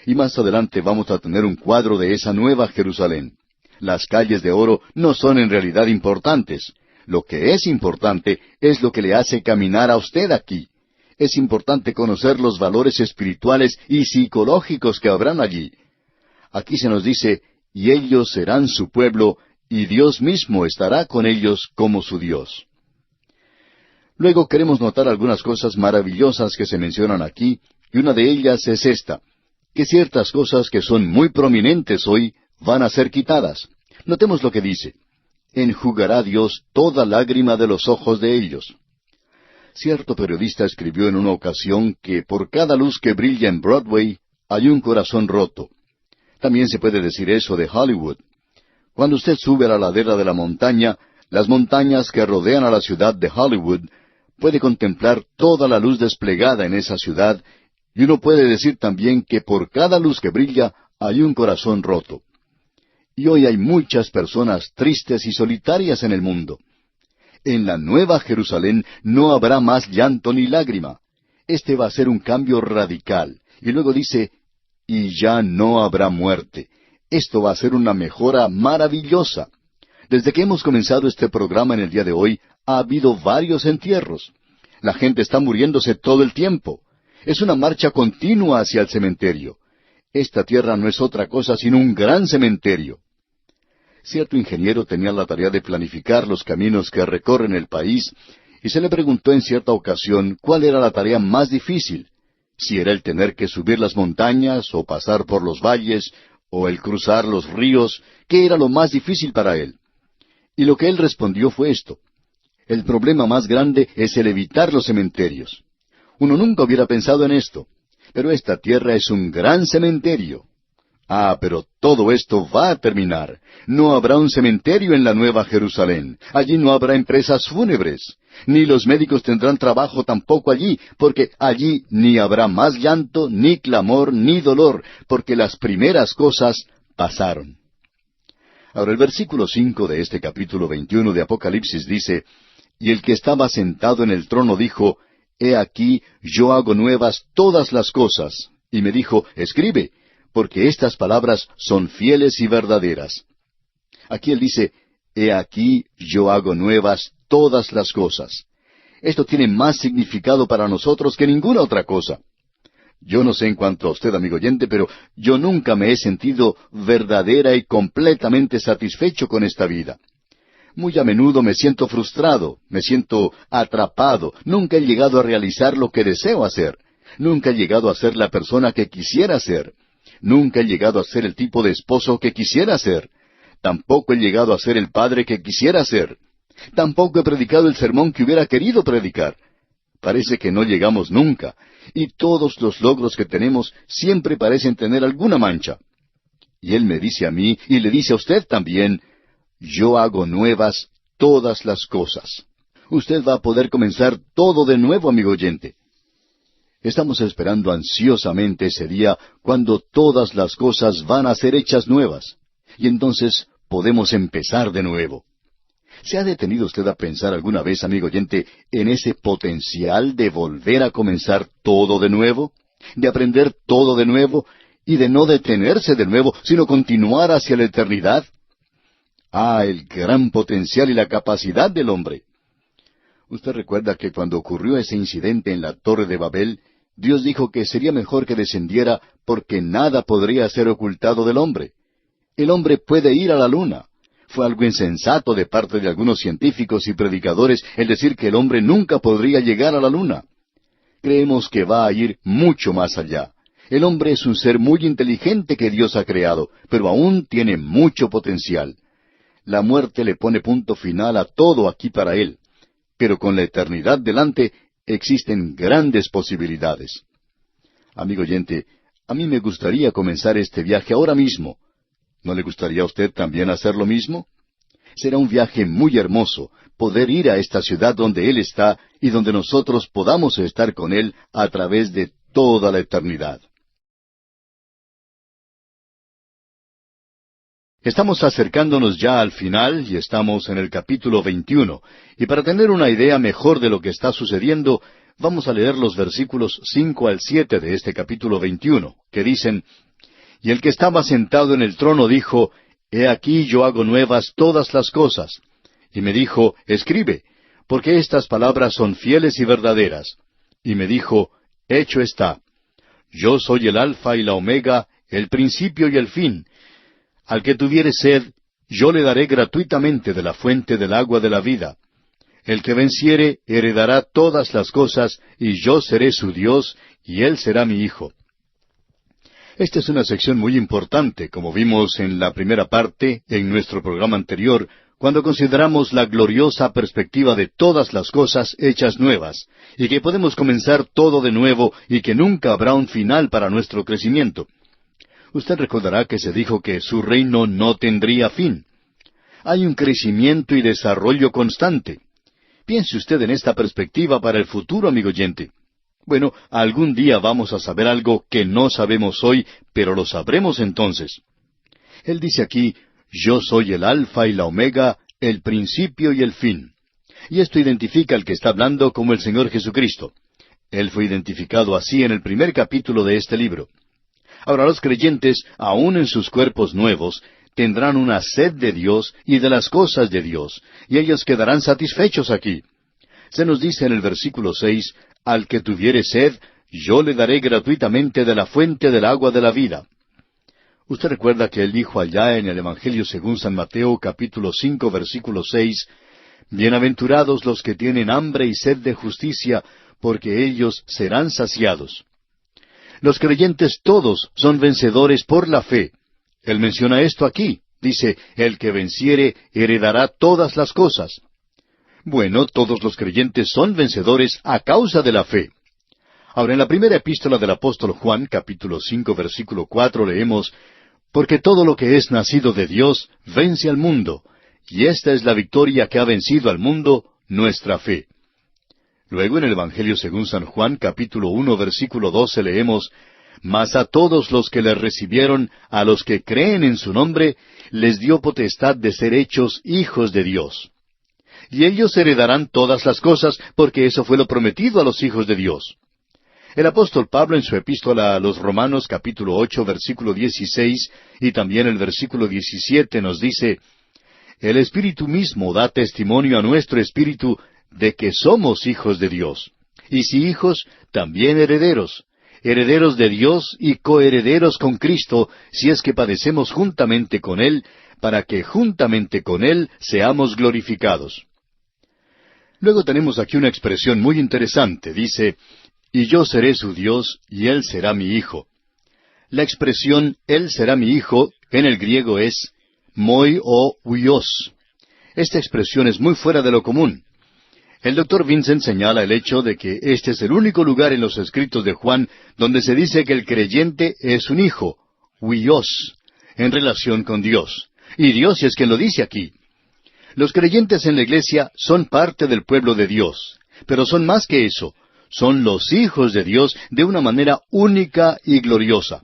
Y más adelante vamos a tener un cuadro de esa Nueva Jerusalén. Las calles de oro no son en realidad importantes. Lo que es importante es lo que le hace caminar a usted aquí. Es importante conocer los valores espirituales y psicológicos que habrán allí. Aquí se nos dice, y ellos serán su pueblo, y Dios mismo estará con ellos como su Dios. Luego queremos notar algunas cosas maravillosas que se mencionan aquí, y una de ellas es esta, que ciertas cosas que son muy prominentes hoy van a ser quitadas. Notemos lo que dice. Enjugará Dios toda lágrima de los ojos de ellos. Cierto periodista escribió en una ocasión que por cada luz que brilla en Broadway hay un corazón roto. También se puede decir eso de Hollywood. Cuando usted sube a la ladera de la montaña, las montañas que rodean a la ciudad de Hollywood, puede contemplar toda la luz desplegada en esa ciudad, y uno puede decir también que por cada luz que brilla hay un corazón roto. Y hoy hay muchas personas tristes y solitarias en el mundo. En la Nueva Jerusalén no habrá más llanto ni lágrima. Este va a ser un cambio radical. Y luego dice, y ya no habrá muerte. Esto va a ser una mejora maravillosa. Desde que hemos comenzado este programa en el día de hoy, ha habido varios entierros. La gente está muriéndose todo el tiempo. Es una marcha continua hacia el cementerio. Esta tierra no es otra cosa sino un gran cementerio. Cierto ingeniero tenía la tarea de planificar los caminos que recorren el país, y se le preguntó en cierta ocasión cuál era la tarea más difícil, si era el tener que subir las montañas, o pasar por los valles, o el cruzar los ríos, qué era lo más difícil para él. Y lo que él respondió fue esto: el problema más grande es el evitar los cementerios. Uno nunca hubiera pensado en esto, pero esta tierra es un gran cementerio. Ah, pero todo esto va a terminar. No habrá un cementerio en la Nueva Jerusalén. Allí no habrá empresas fúnebres. Ni los médicos tendrán trabajo tampoco allí, porque allí ni habrá más llanto, ni clamor, ni dolor, porque las primeras cosas pasaron. Ahora el versículo 5 de este capítulo 21 de Apocalipsis dice, y el que estaba sentado en el trono dijo, He aquí, yo hago nuevas todas las cosas. Y me dijo, escribe, porque estas palabras son fieles y verdaderas. Aquí él dice, He aquí, yo hago nuevas todas las cosas. Esto tiene más significado para nosotros que ninguna otra cosa. Yo no sé en cuanto a usted, amigo oyente, pero yo nunca me he sentido verdadera y completamente satisfecho con esta vida. Muy a menudo me siento frustrado, me siento atrapado, nunca he llegado a realizar lo que deseo hacer, nunca he llegado a ser la persona que quisiera ser, nunca he llegado a ser el tipo de esposo que quisiera ser, tampoco he llegado a ser el padre que quisiera ser, tampoco he predicado el sermón que hubiera querido predicar. Parece que no llegamos nunca, y todos los logros que tenemos siempre parecen tener alguna mancha. Y él me dice a mí, y le dice a usted también, yo hago nuevas todas las cosas. Usted va a poder comenzar todo de nuevo, amigo oyente. Estamos esperando ansiosamente ese día cuando todas las cosas van a ser hechas nuevas, y entonces podemos empezar de nuevo. ¿Se ha detenido usted a pensar alguna vez, amigo oyente, en ese potencial de volver a comenzar todo de nuevo? De aprender todo de nuevo, y de no detenerse de nuevo, sino continuar hacia la eternidad. Ah, el gran potencial y la capacidad del hombre. Usted recuerda que cuando ocurrió ese incidente en la Torre de Babel, Dios dijo que sería mejor que descendiera porque nada podría ser ocultado del hombre. El hombre puede ir a la luna. Fue algo insensato de parte de algunos científicos y predicadores el decir que el hombre nunca podría llegar a la luna. Creemos que va a ir mucho más allá. El hombre es un ser muy inteligente que Dios ha creado, pero aún tiene mucho potencial. La muerte le pone punto final a todo aquí para él. Pero con la eternidad delante existen grandes posibilidades. Amigo oyente, a mí me gustaría comenzar este viaje ahora mismo. ¿No le gustaría a usted también hacer lo mismo? Será un viaje muy hermoso, poder ir a esta ciudad donde Él está y donde nosotros podamos estar con Él a través de toda la eternidad. Estamos acercándonos ya al final y estamos en el capítulo 21. Y para tener una idea mejor de lo que está sucediendo, vamos a leer los versículos 5 al 7 de este capítulo 21, que dicen, Y el que estaba sentado en el trono dijo, He aquí yo hago nuevas todas las cosas. Y me dijo, Escribe, porque estas palabras son fieles y verdaderas. Y me dijo, Hecho está. Yo soy el Alfa y la Omega, el principio y el fin. Al que tuviere sed, yo le daré gratuitamente de la fuente del agua de la vida. El que venciere heredará todas las cosas, y yo seré su Dios, y él será mi hijo. Esta es una sección muy importante, como vimos en la primera parte, en nuestro programa anterior, cuando consideramos la gloriosa perspectiva de todas las cosas hechas nuevas, y que podemos comenzar todo de nuevo, y que nunca habrá un final para nuestro crecimiento. Usted recordará que se dijo que su reino no tendría fin. Hay un crecimiento y desarrollo constante. Piense usted en esta perspectiva para el futuro, amigo oyente. Bueno, algún día vamos a saber algo que no sabemos hoy, pero lo sabremos entonces. Él dice aquí, yo soy el Alfa y la Omega, el principio y el fin. Y esto identifica al que está hablando como el Señor Jesucristo. Él fue identificado así en el primer capítulo de este libro. Ahora los creyentes, aun en sus cuerpos nuevos, tendrán una sed de Dios y de las cosas de Dios, y ellos quedarán satisfechos aquí. Se nos dice en el versículo 6, al que tuviere sed, yo le daré gratuitamente de la fuente del agua de la vida. Usted recuerda que él dijo allá en el Evangelio según San Mateo, capítulo 5, versículo 6, bienaventurados los que tienen hambre y sed de justicia, porque ellos serán saciados. Los creyentes todos son vencedores por la fe. Él menciona esto aquí. Dice, el que venciere heredará todas las cosas. Bueno, todos los creyentes son vencedores a causa de la fe. Ahora, en la primera epístola del apóstol Juan, capítulo 5, versículo 4, leemos, porque todo lo que es nacido de Dios vence al mundo, y esta es la victoria que ha vencido al mundo, nuestra fe. Luego en el Evangelio según San Juan, capítulo 1, versículo 12, leemos, mas a todos los que le recibieron, a los que creen en su nombre, les dio potestad de ser hechos hijos de Dios. Y ellos heredarán todas las cosas, porque eso fue lo prometido a los hijos de Dios. El apóstol Pablo en su epístola a los Romanos, capítulo 8, versículo 16, y también el versículo 17 nos dice, el Espíritu mismo da testimonio a nuestro espíritu de que somos hijos de Dios. Y si hijos, también herederos, herederos de Dios y coherederos con Cristo, si es que padecemos juntamente con Él, para que juntamente con Él seamos glorificados. Luego tenemos aquí una expresión muy interesante. Dice, y yo seré su Dios, y Él será mi hijo. La expresión, Él será mi hijo, en el griego es, moi o huios. Esta expresión es muy fuera de lo común. El Dr. Vincent señala el hecho de que este es el único lugar en los escritos de Juan donde se dice que el creyente es un hijo, huios, en relación con Dios. Y Dios es quien lo dice aquí. Los creyentes en la iglesia son parte del pueblo de Dios, pero son más que eso, son los hijos de Dios de una manera única y gloriosa.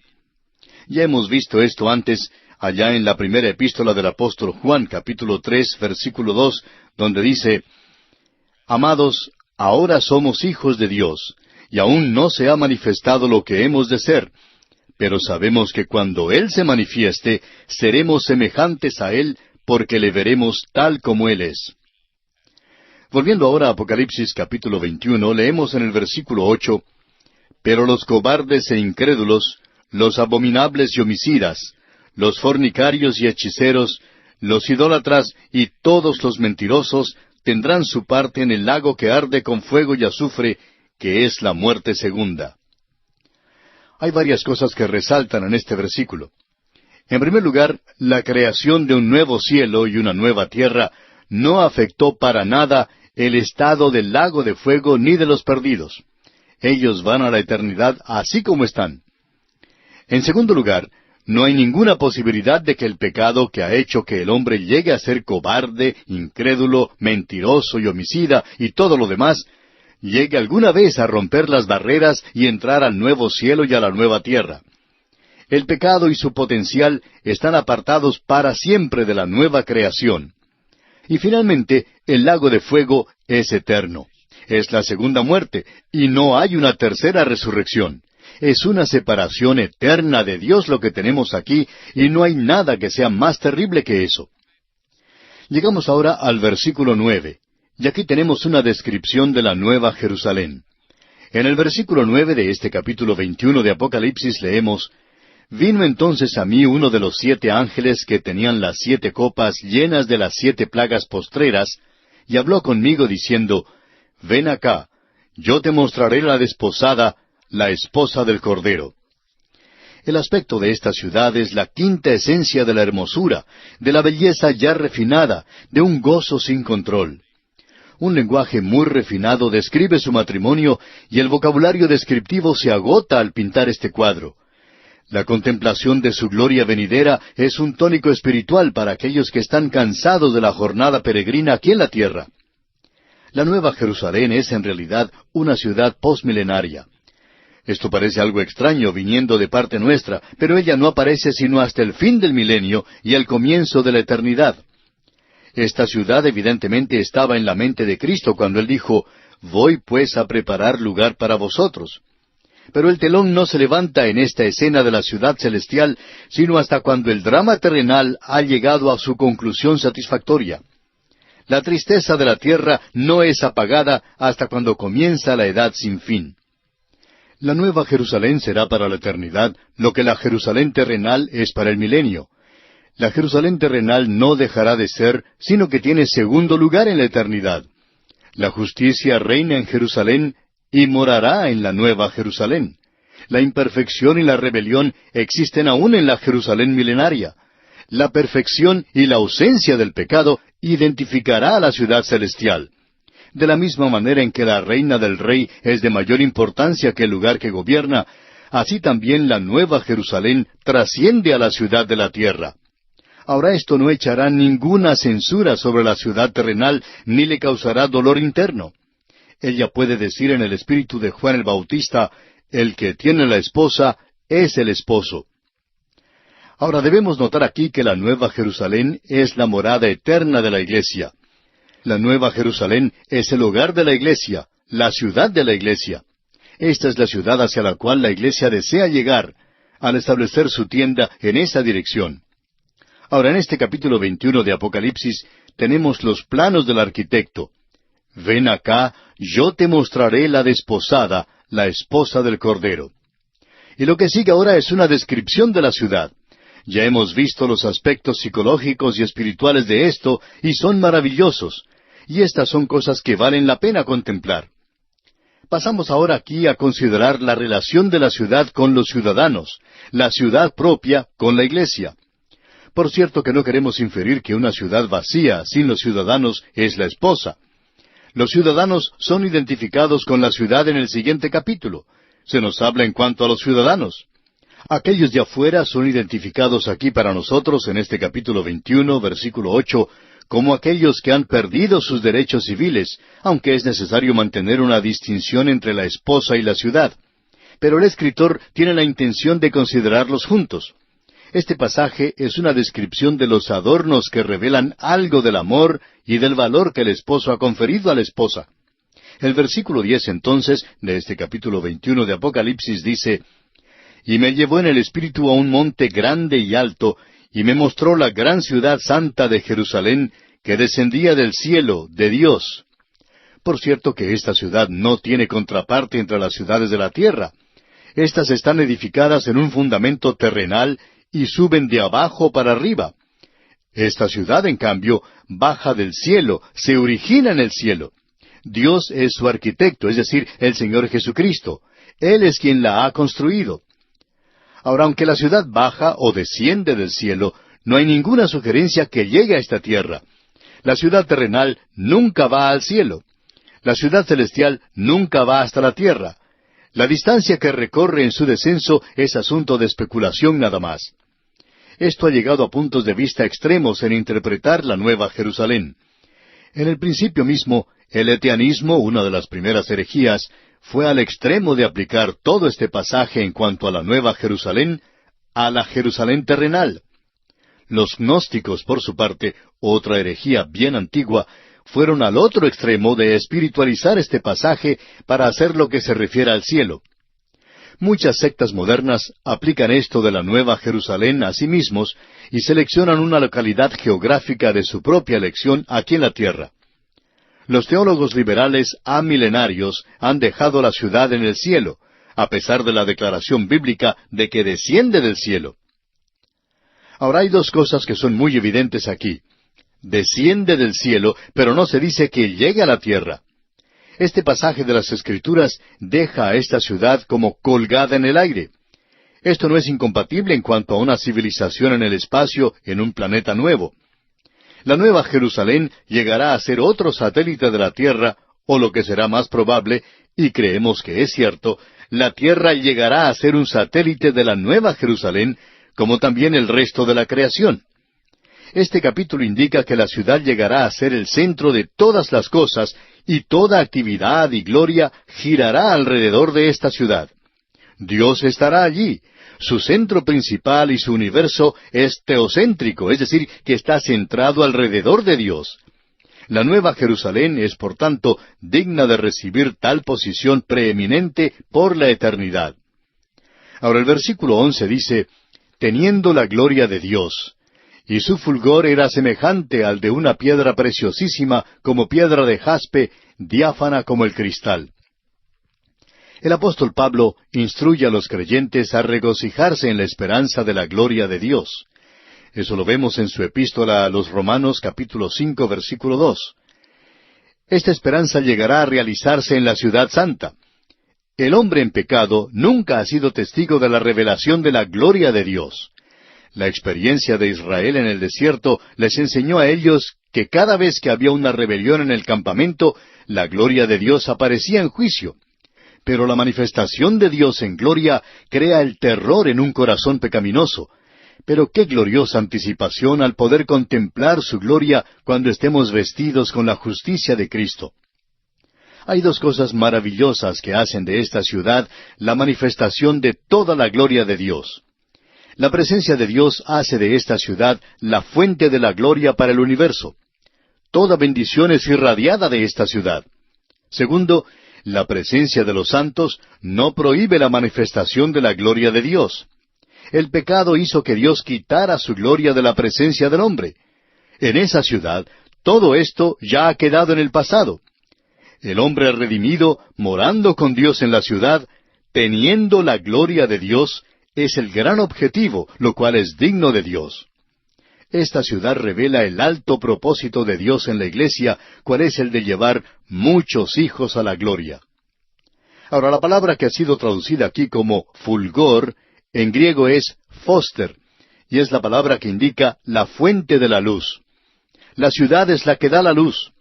Ya hemos visto esto antes, allá en la primera epístola del apóstol Juan, capítulo 3, versículo 2, donde dice, amados, ahora somos hijos de Dios, y aún no se ha manifestado lo que hemos de ser, pero sabemos que cuando Él se manifieste, seremos semejantes a Él, porque le veremos tal como Él es. Volviendo ahora a Apocalipsis capítulo 21, leemos en el versículo 8, pero los cobardes e incrédulos, los abominables y homicidas, los fornicarios y hechiceros, los idólatras y todos los mentirosos, tendrán su parte en el lago que arde con fuego y azufre, que es la muerte segunda. Hay varias cosas que resaltan en este versículo. En primer lugar, la creación de un nuevo cielo y una nueva tierra no afectó para nada el estado del lago de fuego ni de los perdidos. Ellos van a la eternidad así como están. En segundo lugar, no hay ninguna posibilidad de que el pecado que ha hecho que el hombre llegue a ser cobarde, incrédulo, mentiroso y homicida y todo lo demás, llegue alguna vez a romper las barreras y entrar al nuevo cielo y a la nueva tierra. El pecado y su potencial están apartados para siempre de la nueva creación. Y finalmente, el lago de fuego es eterno. Es la segunda muerte, y no hay una tercera resurrección. Es una separación eterna de Dios lo que tenemos aquí, y no hay nada que sea más terrible que eso. Llegamos ahora al versículo 9, y aquí tenemos una descripción de la Nueva Jerusalén. En el versículo 9 de este capítulo 21 de Apocalipsis leemos, vino entonces a mí uno de los 7 ángeles que tenían las 7 copas llenas de las 7 plagas postreras, y habló conmigo diciendo, ven acá, yo te mostraré la desposada, la esposa del Cordero. El aspecto de esta ciudad es la quinta esencia de la hermosura, de la belleza ya refinada, de un gozo sin control. Un lenguaje muy refinado describe su matrimonio y el vocabulario descriptivo se agota al pintar este cuadro. La contemplación de su gloria venidera es un tónico espiritual para aquellos que están cansados de la jornada peregrina aquí en la tierra. La Nueva Jerusalén es en realidad una ciudad postmilenaria. Esto parece algo extraño viniendo de parte nuestra, pero ella no aparece sino hasta el fin del milenio y el comienzo de la eternidad. Esta ciudad evidentemente estaba en la mente de Cristo cuando Él dijo, «Voy pues a preparar lugar para vosotros». Pero el telón no se levanta en esta escena de la ciudad celestial, sino hasta cuando el drama terrenal ha llegado a su conclusión satisfactoria. La tristeza de la tierra no es apagada hasta cuando comienza la edad sin fin. La nueva Jerusalén será para la eternidad lo que la Jerusalén terrenal es para el milenio. La Jerusalén terrenal no dejará de ser, sino que tiene segundo lugar en la eternidad. La justicia reina en Jerusalén y morará en la nueva Jerusalén. La imperfección y la rebelión existen aún en la Jerusalén milenaria. La perfección y la ausencia del pecado identificará a la ciudad celestial. De la misma manera en que la reina del rey es de mayor importancia que el lugar que gobierna, así también la nueva Jerusalén trasciende a la ciudad de la tierra. Ahora esto no echará ninguna censura sobre la ciudad terrenal, ni le causará dolor interno. Ella puede decir en el espíritu de Juan el Bautista, «El que tiene la esposa es el esposo». Ahora debemos notar aquí que la nueva Jerusalén es la morada eterna de la iglesia. La nueva Jerusalén es el hogar de la iglesia, la ciudad de la iglesia. Esta es la ciudad hacia la cual la iglesia desea llegar, al establecer su tienda en esa dirección. Ahora, en este capítulo 21 de Apocalipsis, tenemos los planos del arquitecto. «Ven acá, yo te mostraré la desposada, la esposa del Cordero». Y lo que sigue ahora es una descripción de la ciudad. Ya hemos visto los aspectos psicológicos y espirituales de esto, y son maravillosos. Y estas son cosas que valen la pena contemplar. Pasamos ahora aquí a considerar la relación de la ciudad con los ciudadanos, la ciudad propia con la iglesia. Por cierto que no queremos inferir que una ciudad vacía, sin los ciudadanos, es la esposa. Los ciudadanos son identificados con la ciudad en el siguiente capítulo. Se nos habla en cuanto a los ciudadanos. Aquellos de afuera son identificados aquí para nosotros en este capítulo 21, versículo 8, como aquellos que han perdido sus derechos civiles, aunque es necesario mantener una distinción entre la esposa y la ciudad. Pero el escritor tiene la intención de considerarlos juntos. Este pasaje es una descripción de los adornos que revelan algo del amor y del valor que el esposo ha conferido a la esposa. El versículo 10 entonces, de este capítulo 21 de Apocalipsis dice, «Y me llevó en el espíritu a un monte grande y alto, y me mostró la gran ciudad santa de Jerusalén, que descendía del cielo, de Dios». Por cierto que esta ciudad no tiene contraparte entre las ciudades de la tierra. Estas están edificadas en un fundamento terrenal y suben de abajo para arriba. Esta ciudad, en cambio, baja del cielo, se origina en el cielo. Dios es su arquitecto, es decir, el Señor Jesucristo. Él es quien la ha construido. Ahora, aunque la ciudad baja o desciende del cielo, no hay ninguna sugerencia que llegue a esta tierra. La ciudad terrenal nunca va al cielo. La ciudad celestial nunca va hasta la tierra. La distancia que recorre en su descenso es asunto de especulación nada más. Esto ha llegado a puntos de vista extremos en interpretar la Nueva Jerusalén. En el principio mismo, el etianismo, una de las primeras herejías, fue al extremo de aplicar todo este pasaje en cuanto a la Nueva Jerusalén, a la Jerusalén terrenal. Los gnósticos, por su parte, otra herejía bien antigua, fueron al otro extremo de espiritualizar este pasaje para hacer lo que se refiere al cielo. Muchas sectas modernas aplican esto de la Nueva Jerusalén a sí mismos y seleccionan una localidad geográfica de su propia elección aquí en la tierra. Los teólogos liberales amilenarios han dejado la ciudad en el cielo, a pesar de la declaración bíblica de que desciende del cielo. Ahora hay dos cosas que son muy evidentes aquí. Desciende del cielo, pero no se dice que llegue a la tierra. Este pasaje de las Escrituras deja a esta ciudad como colgada en el aire. Esto no es incompatible en cuanto a una civilización en el espacio en un planeta nuevo. La Nueva Jerusalén llegará a ser otro satélite de la Tierra, o lo que será más probable, y creemos que es cierto, la Tierra llegará a ser un satélite de la Nueva Jerusalén, como también el resto de la creación. Este capítulo indica que la ciudad llegará a ser el centro de todas las cosas, y toda actividad y gloria girará alrededor de esta ciudad. Dios estará allí. Su centro principal y su universo es teocéntrico, es decir, que está centrado alrededor de Dios. La Nueva Jerusalén es, por tanto, digna de recibir tal posición preeminente por la eternidad. Ahora el versículo 11 dice, teniendo la gloria de Dios, y su fulgor era semejante al de una piedra preciosísima, como piedra de jaspe, diáfana como el cristal. El apóstol Pablo instruye a los creyentes a regocijarse en la esperanza de la gloria de Dios. Eso lo vemos en su epístola a los Romanos capítulo 5 versículo 2. Esta esperanza llegará a realizarse en la ciudad santa. El hombre en pecado nunca ha sido testigo de la revelación de la gloria de Dios. La experiencia de Israel en el desierto les enseñó a ellos que cada vez que había una rebelión en el campamento, la gloria de Dios aparecía en juicio. Pero la manifestación de Dios en gloria crea el terror en un corazón pecaminoso. Pero qué gloriosa anticipación al poder contemplar su gloria cuando estemos vestidos con la justicia de Cristo. Hay dos cosas maravillosas que hacen de esta ciudad la manifestación de toda la gloria de Dios. La presencia de Dios hace de esta ciudad la fuente de la gloria para el universo. Toda bendición es irradiada de esta ciudad. Segundo, la presencia de los santos no prohíbe la manifestación de la gloria de Dios. El pecado hizo que Dios quitara su gloria de la presencia del hombre. En esa ciudad, todo esto ya ha quedado en el pasado. El hombre redimido, morando con Dios en la ciudad, teniendo la gloria de Dios, es el gran objetivo, lo cual es digno de Dios. Esta ciudad revela el alto propósito de Dios en la iglesia, cual es el de llevar muchos hijos a la gloria. Ahora, la palabra que ha sido traducida aquí como fulgor, en griego es foster, y es la palabra que indica la fuente de la luz. La ciudad es la que da la luz.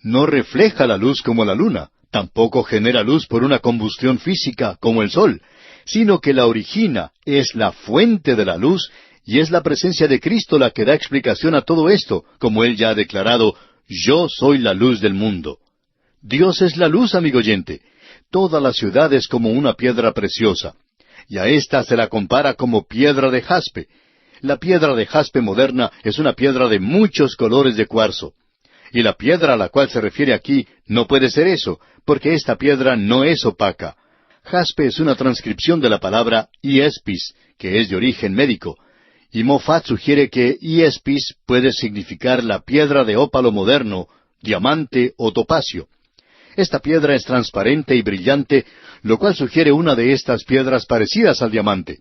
No refleja la luz como la luna, tampoco genera luz por una combustión física como el sol, sino que la origina, es la fuente de la luz, y es la presencia de Cristo la que da explicación a todo esto, como Él ya ha declarado, yo soy la luz del mundo. Dios es la luz, amigo oyente. Toda la ciudad es como una piedra preciosa, y a ésta se la compara como piedra de jaspe. La piedra de jaspe moderna es una piedra de muchos colores de cuarzo. Y la piedra a la cual se refiere aquí no puede ser eso, porque esta piedra no es opaca. Jaspe es una transcripción de la palabra iespis, que es de origen médico, y Moffat sugiere que iespis puede significar la piedra de ópalo moderno, diamante o topacio. Esta piedra es transparente y brillante, lo cual sugiere una de estas piedras parecidas al diamante.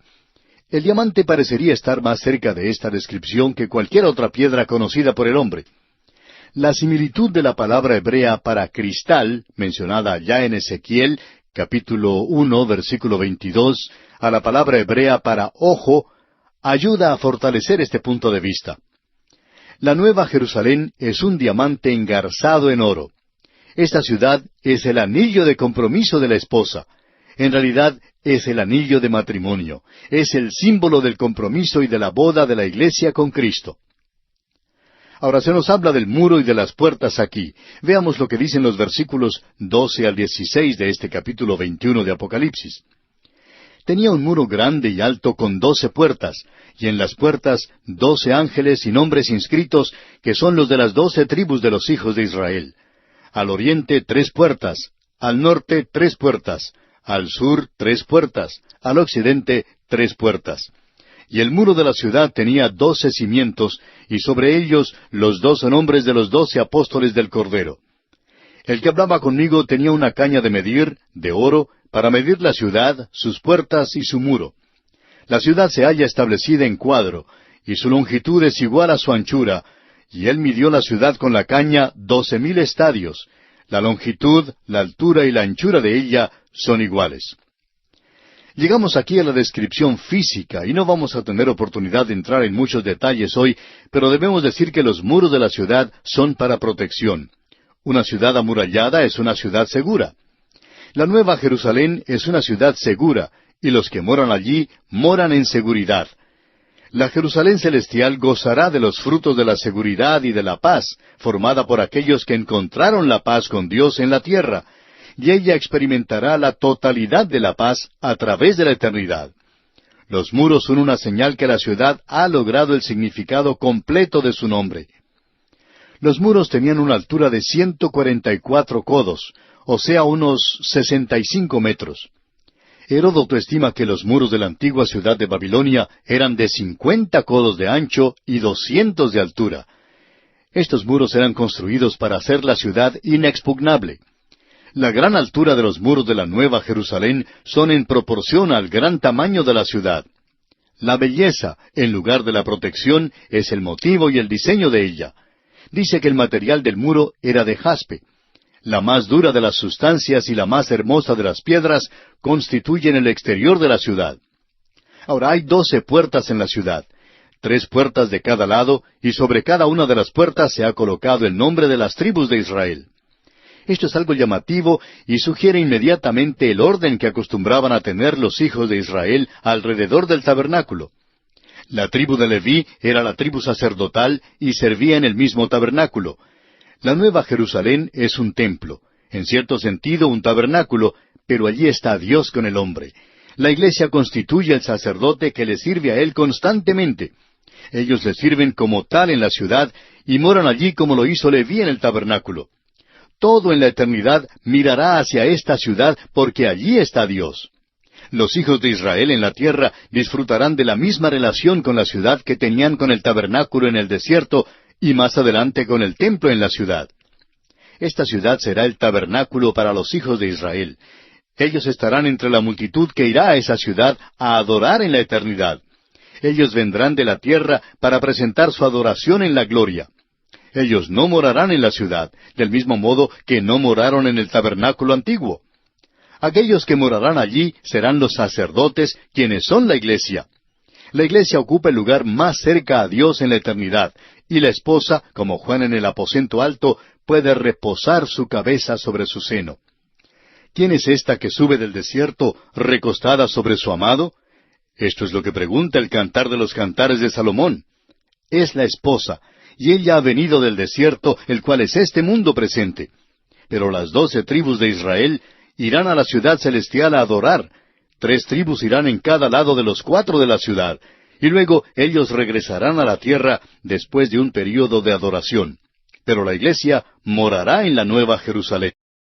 El diamante parecería estar más cerca de esta descripción que cualquier otra piedra conocida por el hombre. La similitud de la palabra hebrea para cristal, mencionada ya en Ezequiel, capítulo 1, versículo 22, a la palabra hebrea para ojo, ayuda a fortalecer este punto de vista. La Nueva Jerusalén es un diamante engarzado en oro. Esta ciudad es el anillo de compromiso de la esposa. En realidad es el anillo de matrimonio. Es el símbolo del compromiso y de la boda de la iglesia con Cristo. Ahora se nos habla del muro y de las puertas aquí. Veamos lo que dicen los versículos 12 al 16 de este capítulo 21 de Apocalipsis. Tenía un muro grande y alto con 12 puertas, y en las puertas 12 ángeles y nombres inscritos, que son los de las 12 tribus de los hijos de Israel. Al oriente 3 puertas, al norte 3 puertas, al sur 3 puertas, al occidente 3 puertas. Y el muro de la ciudad tenía 12 cimientos, y sobre ellos los 12 nombres de los 12 apóstoles del Cordero. El que hablaba conmigo tenía una caña de medir, de oro, para medir la ciudad, sus puertas y su muro. La ciudad se halla establecida en cuadro, y su longitud es igual a su anchura, y él midió la ciudad con la caña 12,000 estadios. La longitud, la altura y la anchura de ella son iguales. Llegamos aquí a la descripción física, y no vamos a tener oportunidad de entrar en muchos detalles hoy, pero debemos decir que los muros de la ciudad son para protección. Una ciudad amurallada es una ciudad segura. La Nueva Jerusalén es una ciudad segura, y los que moran allí moran en seguridad. La Jerusalén celestial gozará de los frutos de la seguridad y de la paz, formada por aquellos que encontraron la paz con Dios en la tierra, y ella experimentará la totalidad de la paz a través de la eternidad. Los muros son una señal que la ciudad ha logrado el significado completo de su nombre. Los muros tenían una altura de 144 codos, o sea, unos 65 metros. Heródoto estima que los muros de la antigua ciudad de Babilonia eran de 50 codos de ancho y 200 de altura. Estos muros eran construidos para hacer la ciudad inexpugnable. La gran altura de los muros de la Nueva Jerusalén son en proporción al gran tamaño de la ciudad. La belleza, en lugar de la protección, es el motivo y el diseño de ella. Dice que el material del muro era de jaspe. La más dura de las sustancias y la más hermosa de las piedras constituyen el exterior de la ciudad. Ahora hay 12 puertas en la ciudad, 3 puertas de cada lado, y sobre cada una de las puertas se ha colocado el nombre de las tribus de Israel. Esto es algo llamativo y sugiere inmediatamente el orden que acostumbraban a tener los hijos de Israel alrededor del tabernáculo. La tribu de Leví era la tribu sacerdotal y servía en el mismo tabernáculo. La Nueva Jerusalén es un templo, en cierto sentido un tabernáculo, pero allí está Dios con el hombre. La iglesia constituye el sacerdote que le sirve a él constantemente. Ellos le sirven como tal en la ciudad y moran allí como lo hizo Leví en el tabernáculo. Todo en la eternidad mirará hacia esta ciudad porque allí está Dios. Los hijos de Israel en la tierra disfrutarán de la misma relación con la ciudad que tenían con el tabernáculo en el desierto y más adelante con el templo en la ciudad. Esta ciudad será el tabernáculo para los hijos de Israel. Ellos estarán entre la multitud que irá a esa ciudad a adorar en la eternidad. Ellos vendrán de la tierra para presentar su adoración en la gloria. Ellos no morarán en la ciudad, del mismo modo que no moraron en el tabernáculo antiguo. Aquellos que morarán allí serán los sacerdotes, quienes son la iglesia. La iglesia ocupa el lugar más cerca a Dios en la eternidad, y la esposa, como Juan en el aposento alto, puede reposar su cabeza sobre su seno. ¿Quién es esta que sube del desierto recostada sobre su amado? Esto es lo que pregunta el Cantar de los Cantares de Salomón. Es la esposa, y ella ha venido del desierto, el cual es este mundo presente. Pero las 12 tribus de Israel irán a la ciudad celestial a adorar. 3 tribus irán en cada lado de los 4 de la ciudad, y luego ellos regresarán a la tierra después de un período de adoración. Pero la iglesia morará en la Nueva Jerusalén.